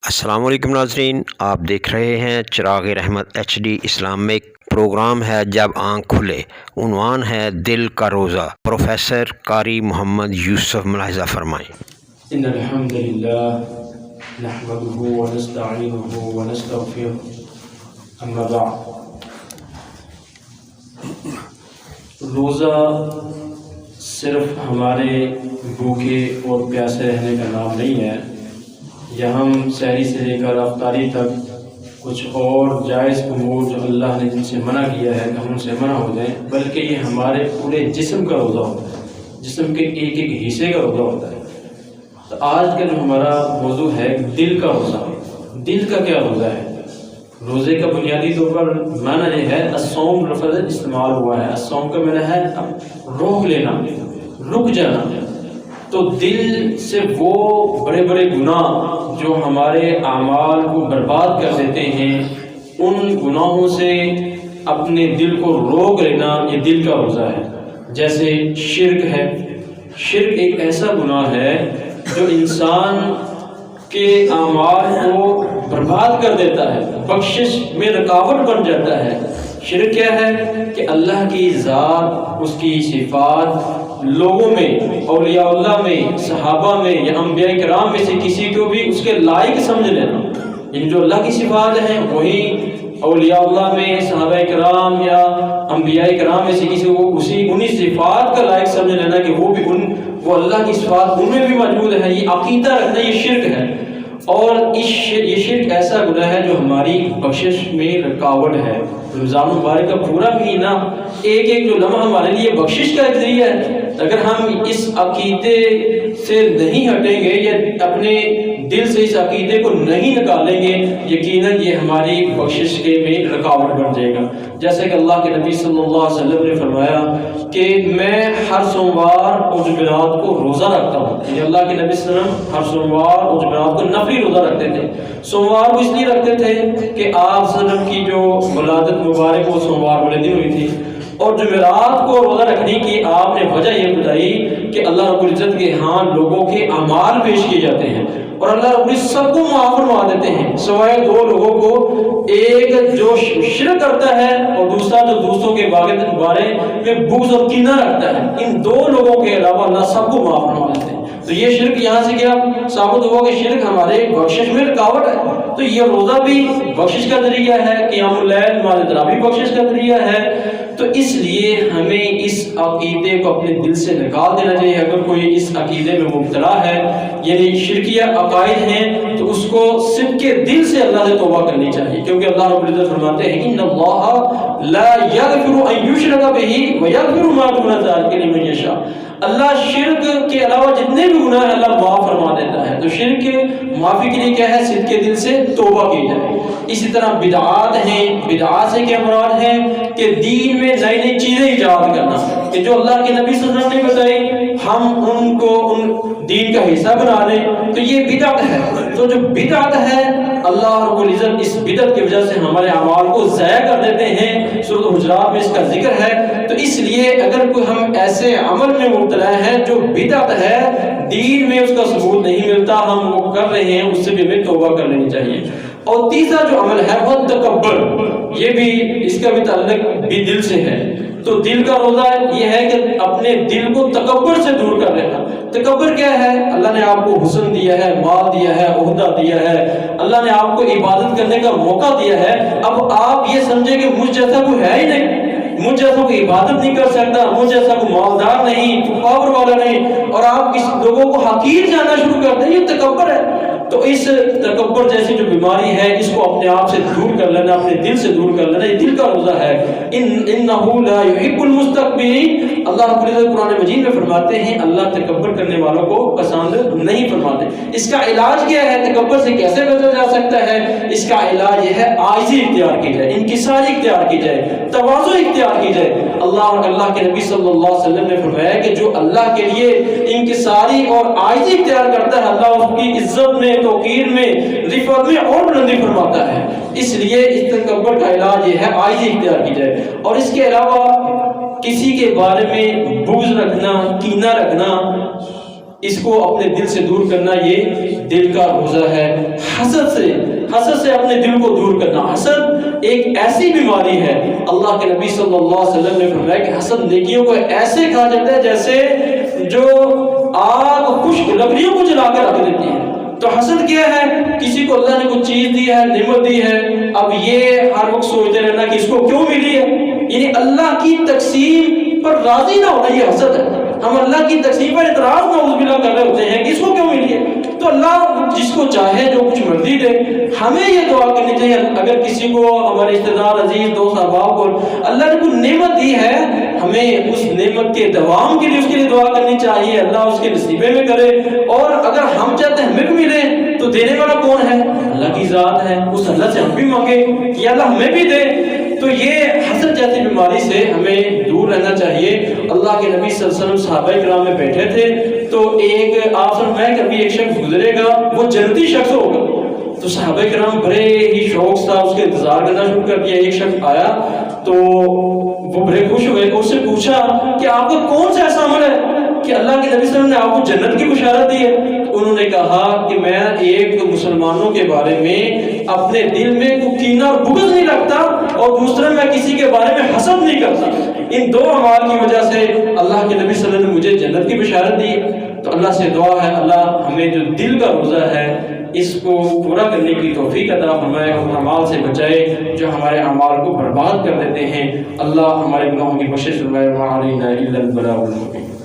السلام علیکم ناظرین، آپ دیکھ رہے ہیں چراغ رحمت ایچ ڈی اسلامک۔ پروگرام ہے جب آنکھ کھلے، عنوان ہے دل کا روزہ۔ پروفیسر قاری محمد یوسف ملاحظہ فرمائیں۔ ان الحمد للہ نحمده ونستعینه ونستغفره اما بعد۔ روزہ صرف ہمارے بھوکے اور پیاسے رہنے کا نام نہیں ہے، یا ہم سحری سے لے کر افطاری تک کچھ اور جائز امور جو اللہ نے جن سے منع کیا ہے کہ ہم ان سے منع ہو جائیں، بلکہ یہ ہمارے پورے جسم کا روزہ ہوتا ہے، جسم کے ایک ایک حصے کا روزہ ہوتا ہے۔ تو آج کا جو ہمارا موضوع ہے دل کا روزہ۔ دل کا کیا روزہ ہے؟ روزے کا بنیادی طور پر معنی یہ ہے، الصوم لفظ استعمال ہوا ہے۔ الصوم کا معنی ہے روک لینا، رک جانا۔ تو دل سے وہ بڑے بڑے گناہ جو ہمارے اعمال کو برباد کر دیتے ہیں، ان گناہوں سے اپنے دل کو روک لینا، یہ دل کا روزہ ہے۔ جیسے شرک ہے۔ شرک ایک ایسا گناہ ہے جو انسان کے اعمال کو برباد کر دیتا ہے، بخشش میں رکاوٹ بن جاتا ہے۔ شرک کیا ہے کہ اللہ کی ذات، اس کی صفات لوگوں میں، اولیاء اللہ میں، صحابہ میں یا انبیاء کرام میں سے کسی کو بھی اس کے لائق سمجھ لینا۔ یعنی جو اللہ کی صفات ہیں وہی اولیاء اللہ میں، صحابہ کرام یا انبیاء کرام میں سے کسی کو انہی صفات کا لائق سمجھ لینا کہ وہ اللہ کی صفات ان میں بھی موجود ہے۔ یہ عقیدہ رکھنا، یہ شرک ہے۔ اور یہ شرک ایسا گناہ ہے جو ہماری بخشش میں رکاوٹ ہے۔ رمضان مبارک کا پورا مہینہ، ایک ایک جو لمحہ ہمارے لیے بخشش کا ایک ذریعہ ہے۔ اگر ہم اس عقیدے سے نہیں ہٹیں گے یا اپنے دل سے اس عقیدے کو نہیں نکالیں گے، یقیناً یہ ہماری بخشش کے میں رکاوٹ بن جائے گا۔ جیسے کہ اللہ کے نبی صلی اللہ علیہ وسلم نے فرمایا کہ میں ہر سوموار اور جمعرات کو روزہ رکھتا ہوں۔ یعنی اللہ کے نبی صلی اللہ علیہ وسلم ہر سوموار اور جمعرات کو نفلی روزہ رکھتے تھے۔ سوموار کو اس لیے رکھتے تھے کہ آپ صلی اللہ علیہ وسلم کی جو ولادت مبارک وہ سوموار والے دن ہوئی تھی، اور جمعرات کو روزہ رکھنے کی آپ نے وجہ یہ بتائی کہ اللہ رب العزت کے ہاں لوگوں کے اعمال پیش کیے جاتے ہیں اور اللہ رب العزت سب کو معاف فرما دیتے ہیں، سوائے دو لوگوں کو، ایک جو شرک کرتا ہے اور دوسرا جو دوستوں کے بارے میں بغض اور کینہ رکھتا ہے۔ ان دو لوگوں کے علاوہ اللہ سب کو معاف فرما دیتے ہیں۔ تو یہ شرک یہاں سے کیا ثابت ہوا کہ شرک ہمارے بخشش میں رکاوٹ ہے۔ تو یہ روزہ بھی بخشش کا ذریعہ ہے، قیام اللیل نماز تراویح بخشش کا ذریعہ ہے۔ تو اس لیے ہمیں اس عقیدے کو اپنے دل سے نکال دینا چاہیے۔ اگر کوئی اس عقیدے میں مبتلا ہے، یعنی شرکیہ عقائد ہیں، تو اس کو صدق کے دل سے اللہ سے توبہ کرنی چاہیے، کیونکہ اللہ رب العزت فرماتے ہیں ان اللہ لا یغفر ان یشرک بہ ویغفر ما دون ذلک لمن یشاء۔ اللہ شرک کے علاوہ جتنے بھی گناہ ہیں اللہ معاف فرما دیتا ہے۔ تو شرک معافی کے لیے کیا ہے؟ صدق کے دل سے توبہ کی جائے۔ اسی طرح بدعات ہیں۔ بدعات سے کیا مراد ہے کہ دین میں نئی نئی چیزیں ایجاد کرنا، کہ جو اللہ کے نبی صلی اللہ علیہ وسلم نے بتائی ہم ان کو ان دین کا حصہ بنا لیں، تو یہ بدعت ہے۔ تو جو بدعت ہے اللہ رب العزت اس بدعت کی وجہ سے ہمارے اعمال کو ضائع کر دیتے ہیں۔ سورۃ الحجرات میں اس کا ذکر ہے۔ تو اس لیے اگر کوئی ہم ایسے عمل میں مبتلا ہے جو بدعت ہے، دین میں اس کا ثبوت نہیں ملتا، ہم وہ کر رہے ہیں، اس سے بھی ہمیں توبہ کر لینی چاہیے۔ اور تیسرا جو عمل ہے وہ تکبر، یہ بھی اس کا بھی تعلق بھی دل سے ہے۔ تو دل کا روزہ یہ ہے کہ اپنے دل کو تکبر سے دور کر لینا۔ تکبر کیا ہے؟ اللہ نے آپ کو حسن دیا ہے، مال دیا ہے، عہدہ دیا ہے، اللہ نے آپ کو عبادت کرنے کا موقع دیا ہے۔ اب آپ یہ سمجھیں کہ مجھ جیسا کوئی ہے ہی نہیں، مجھ جیسا کوئی عبادت نہیں کر سکتا، مجھ جیسا کوئی مالدار نہیں، کوئی پاور والا نہیں، اور آپ کسی لوگوں کو حقیر جاننا شروع کرتے ہیں، یہ تکبر ہے۔ تو اس تکبر جیسی جو بیماری ہے اس کو اپنے آپ سے دور کر لینا، اپنے دل سے دور کر لینا، یہ دل کا روزہ ہے۔ انہ لا یحب المستکبرین، اللہ رب العزت قرآن مجید میں فرماتے ہیں اللہ تکبر کرنے والوں کو پسند نہیں فرماتے۔ اس کا علاج کیا ہے؟ تکبر سے کیسے بچا جا سکتا ہے؟ اس کا علاج یہ ہے عاجزی اختیار کی جائے، انکساری اختیار کی جائے، تواضع اختیار کی جائے۔ اللہ کے نبی صلی اللہ علیہ وسلم نے فرمایا کہ جو اللہ کے لیے انکساری اور عاجزی اختیار کرتا ہے اللہ اس کی عزت میں، توقیر میں، رفعت میں اور بلندی فرماتا ہے۔ اس لیے اس تکبر کا علاج یہ ہے عاجزی اختیار کی جائے۔ اور اس کے علاوہ کسی کے بارے میں بغض رکھنا، کینہ رکھنا، اس کو اپنے دل سے دور کرنا یہ دل کا روزہ ہے۔ حسد سے اپنے دل کو دور کرنا۔ حسد ایک ایسی بیماری ہے، اللہ کے نبی صلی اللہ علیہ وسلم نے فرمایا کہ حسد نیکیوں کو ایسے کھا جاتا ہے جیسے جو آگ خشک لکڑیوں کو جلا کے رکھ دیتی ہے۔ تو حسد کیا ہے؟ کسی کو اللہ نے کچھ چیز دی ہے، نعمت دی ہے، اب یہ ہر وقت سوچتے رہنا کہ اس کو کیوں ملی ہے، یعنی اللہ کی تقسیم پر راضی نہ ہونا، یہ حسد ہے۔ ہم اللہ کی تقسیم پر اعتراض نعوذ باللہ کر رہے ہوتے ہیں کہ اس کو کیوں ملی ہے۔ تو اللہ جس کو چاہے جو کچھ مرضی دے، ہمیں یہ دعا کرنی چاہیے اگر کسی کو، ہمارے رشتہ دار، عزیز، دوست، احباب کو اللہ نے کوئی نعمت دی ہے، ہمیں اس نعمت کے دوام کے لیے اس کے لیے دعا کرنی چاہیے، اللہ اس کے نصیبے میں کرے۔ اور اگر ہم چاہتے ہیں ہمیں بھی ملے تو دینے والا کون ہے؟ اللہ کی ذات ہے، اس اللہ سے ہم بھی مانگے کہ اللہ ہمیں بھی دے۔ تو یہ حسد جیسی بیماری سے ہمیں دور رہنا چاہیے۔ اللہ کے نبی صلی اللہ علیہ وسلم صحابہ کرام میں بیٹھے تھے تو ایک آپ فرمائیں کہ ابھی ایک شخص گزرے گا، وہ جنتی شخص ہوگا۔ تو صحابہ کرام بڑے ہی شوق تھا، اس کے انتظار کرنا شروع کر دیا۔ ایک شخص آیا تو وہ بڑے خوش ہوئے، اس سے پوچھا کہ آپ کا کون سا ایسا عمل ہے کہ اللہ کے نبی صلی اللہ علیہ وسلم نے آپ کو جنت کی بشارت دی ہے؟ انہوں نے کہا کہ میں ایک مسلمانوں کے بارے میں اپنے دل میں کوئی کینہ اور بغض نہیں رکھتا، اور دوسرا میں کسی کے بارے میں حسد نہیں کرتا۔ ان دو اعمال کی وجہ سے اللہ کے نبی صلی اللہ علیہ وسلم نے مجھے جنت کی بشارت دی ہے۔ تو اللہ سے دعا ہے اللہ ہمیں جو دل کا روزہ ہے اس کو پورا کرنے کی توفیق عطا فرمائے، اور اعمال سے بچائے جو ہمارے اعمال کو برباد کر دیتے ہیں۔ اللہ ہمارے گناہوں کی بخشش فرمائے۔ وَعَلَيْنَا إِلَّا الْبَلَاغُ الْمُبِينُ۔